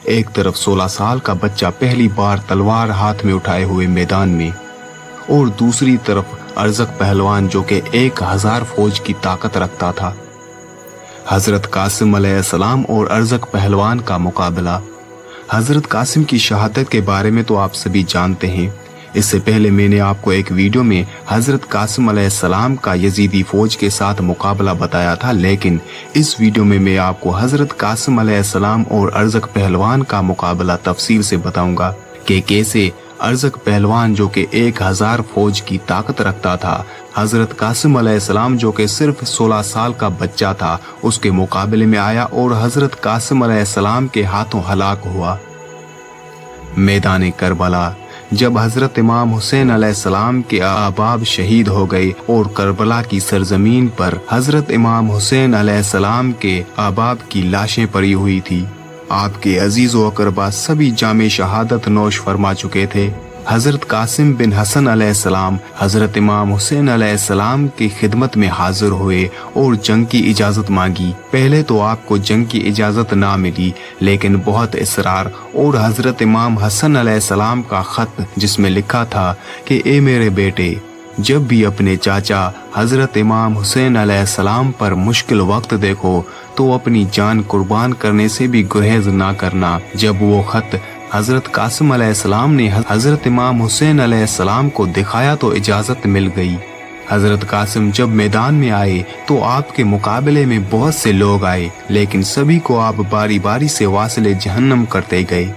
एक तरफ 16 साल का बच्चा पहली बार तलवार हाथ में उठाए हुए मैदान में, और दूसरी तरफ अरज़क पहलवान जो कि 1000 फौज की ताकत रखता था। हजरत कासिम अलैहिस्सलाम और अरज़क पहलवान का मुकाबला। हजरत कासिम की शहादत के बारे में तो आप सभी जानते हैं। इससे पहले मैंने आपको एक वीडियो में हजरत कासिम अलैहिस्सलाम का यजीदी फौज के साथ मुकाबला बताया था, लेकिन इस वीडियो में मैं आपको हजरत कासिम अलैहिस्सलाम और अरज़क पहलवान का मुकाबला तफसील से बताऊंगा कि कैसे अरज़क पहलवान जो कि 1000 फौज की ताकत रखता था, हजरत कासिम अलैहिस्सलाम जो कि सिर्फ 16 साल का बच्चा था, उसके मुकाबले में आया और हजरत कासिम अलैहिस्सलाम के हाथों हलाक हुआ। मैदान करबला। जब हजरत इमाम हुसैन अलैहिस्सलाम के अहबाब शहीद हो गए और करबला की सरजमीन पर हजरत इमाम हुसैन अलैहिस्सलाम के अहबाब की लाशें पड़ी हुई थी। आपके अजीज व अकरबा सभी जामे शहादत नोश फरमा चुके थे। हजरत कासिम बिन हसन अलैहिस्सलाम हजरत इमाम हुसैन अलैहिस्सलाम की खिदमत में हाजिर हुए और जंग की इजाजत मांगी। पहले तो आपको जंग की इजाजत ना मिली, लेकिन बहुत इसरार और हजरत इमाम हसन अलैहिस्सलाम का खत जिसमें लिखा था कि ए मेरे बेटे, जब भी अपने चाचा हजरत इमाम हुसैन अलैहिस्सलाम पर मुश्किल वक्त देखो तो अपनी जान कुर्बान करने से भी गुरेज ना करना। जब वो खत हजरत कासिम अलैहिस्सलाम ने हजरत इमाम हुसैन अलैहिस्सलाम को दिखाया तो इजाजत मिल गई। हजरत कासिम जब मैदान में आए तो आपके मुकाबले में बहुत से लोग आए, लेकिन सभी को आप बारी बारी से वासिले जहन्नम करते गए।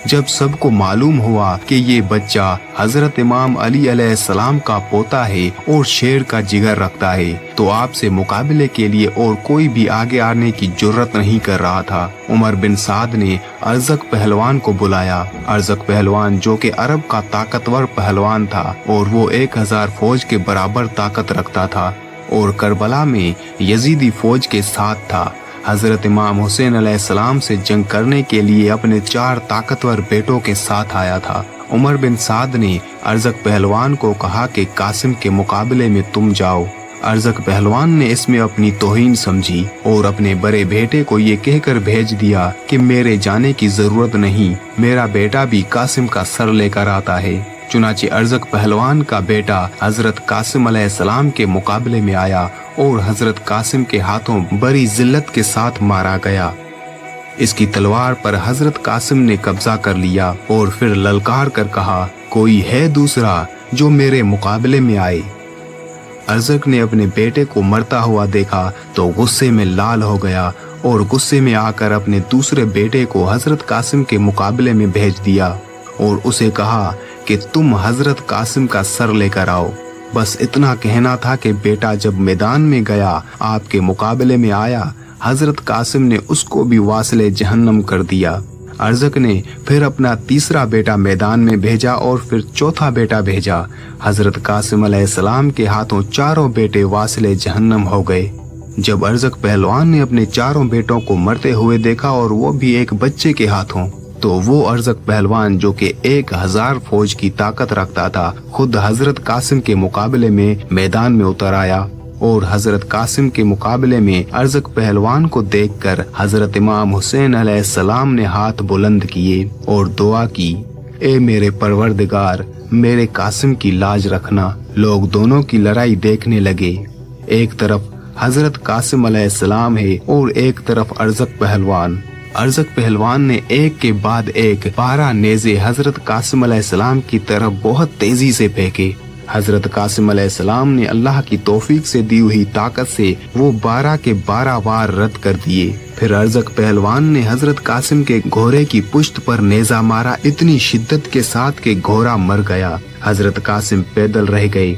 जब सबको मालूम हुआ कि ये बच्चा हजरत इमाम अली अलैहिस्सलाम का पोता है और शेर का जिगर रखता है, तो आपसे मुकाबले के लिए और कोई भी आगे आने की जुर्रत नहीं कर रहा था। उमर बिन साद ने अरज़क पहलवान को बुलाया। अरज़क पहलवान जो कि अरब का ताकतवर पहलवान था और वो 1000 फौज के बराबर ताकत रखता था और करबला में यजीदी फौज के साथ था। हजरत इमाम हुसैन अलैहिस्सलाम से जंग करने के लिए अपने 4 ताकतवर बेटों के साथ आया था। उमर बिन साद ने अरज़क पहलवान को कहा कि कासिम के मुकाबले में तुम जाओ। अरज़क पहलवान ने इसमें अपनी तौहीन समझी और अपने बड़े बेटे को ये कहकर भेज दिया कि मेरे जाने की जरूरत नहीं, मेरा बेटा भी कासिम का सर लेकर आता है। चुनाचे अरज़क पहलवान का बेटा हजरत कासिम अलैहिस्सलाम के मुकाबले में आया और हजरत कासिम के हाथों बड़ी जिल्लत के साथ मारा गया। इसकी तलवार पर हजरत कासिम ने कब्जा कर लिया और फिर ललकार कर कहा, कोई है दूसरा जो मेरे मुकाबले में आए। अरज़क ने अपने बेटे को मरता हुआ देखा तो गुस्से में लाल हो गया और गुस्से में आकर अपने दूसरे बेटे को हजरत कासिम के मुकाबले में भेज दिया और उसे कहा कि तुम हजरत कासिम का सर लेकर आओ। बस इतना कहना था कि बेटा जब मैदान में गया, आपके मुकाबले में आया, हजरत कासिम ने उसको भी वासिले जहन्नम कर दिया। अरज़क ने फिर अपना तीसरा बेटा मैदान में भेजा और फिर चौथा बेटा भेजा। हजरत कासिम अलैहिस्सलाम के हाथों चारों बेटे वासिले जहन्नम हो गए। जब अरज़क पहलवान ने अपने चारों बेटों को मरते हुए देखा और वो भी एक बच्चे के हाथों, तो वो अरज़क पहलवान जो कि 1000 फौज की ताकत रखता था, खुद हजरत कासिम के मुकाबले में मैदान में उतर आया और हजरत कासिम के मुकाबले में अरज़क पहलवान को देखकर हजरत इमाम हुसैन अलैहिस्सलाम ने हाथ बुलंद किए और दुआ की, ए मेरे परवरदिगार, मेरे कासिम की लाज रखना। लोग दोनों की लड़ाई देखने लगे। एक तरफ हजरत कासिम अलैहिस्सलाम है और एक तरफ अरज़क पहलवान। अरज़क पहलवान ने एक के बाद एक 12 नेज़े हजरत कासिम अलैहिस्सलाम की तरफ बहुत तेजी से फेंके। हजरत कासिम अलैहिस्सलाम ने अल्लाह की तौफीक से दी हुई ताकत से वो 12 के 12 वार रद्द कर दिए। फिर अरज़क पहलवान ने हजरत कासिम के घोड़े की पुश्त पर नेज़ा मारा इतनी शिद्दत के साथ कि घोड़ा मर गया। हजरत कासिम पैदल रह गए।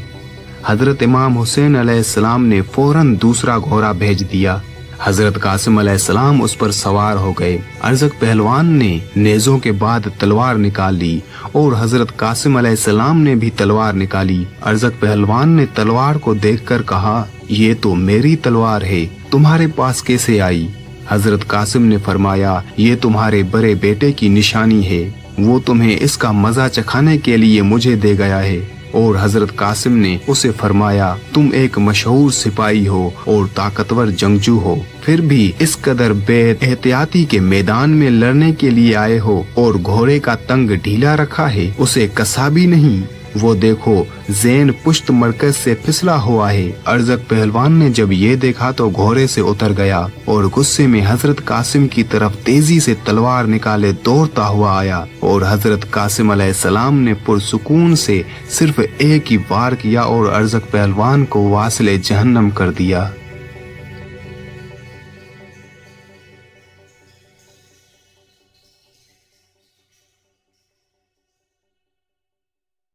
हजरत इमाम हुसैन अलैहिस्सलाम ने फौरन दूसरा घोड़ा भेज दिया। हजरत कासिम अलैहिस्सलाम उस पर सवार हो गए। अरज़क पहलवान ने नेज़ों के बाद तलवार निकाल ली और हजरत कासिम अलैहिस्सलाम ने भी तलवार निकाली। अरज़क पहलवान ने तलवार को देखकर कहा, ये तो मेरी तलवार है, तुम्हारे पास कैसे आई? हजरत कासिम ने फरमाया, ये तुम्हारे बड़े बेटे की निशानी है, वो तुम्हें इसका मजा चखाने के लिए मुझे दे गया है। اور حضرت قاسم نے اسے فرمایا تم ایک مشہور سپاہی ہو اور طاقتور جنگجو ہو، پھر بھی اس قدر بے احتیاطی کے میدان میں لڑنے کے لیے آئے ہو اور گھوڑے کا تنگ ڈھیلا رکھا ہے، اسے کسا بھی نہیں۔ وہ دیکھو زین پشت مرکز سے پھسلا ہوا ہے۔ ارزق پہلوان نے جب یہ دیکھا تو گھوڑے سے اتر گیا اور غصے میں حضرت قاسم کی طرف تیزی سے تلوار نکالے دوڑتا ہوا آیا، اور حضرت قاسم علیہ السلام نے پرسکون سے صرف ایک ہی وار کیا اور ارزق پہلوان کو واصل جہنم کر دیا۔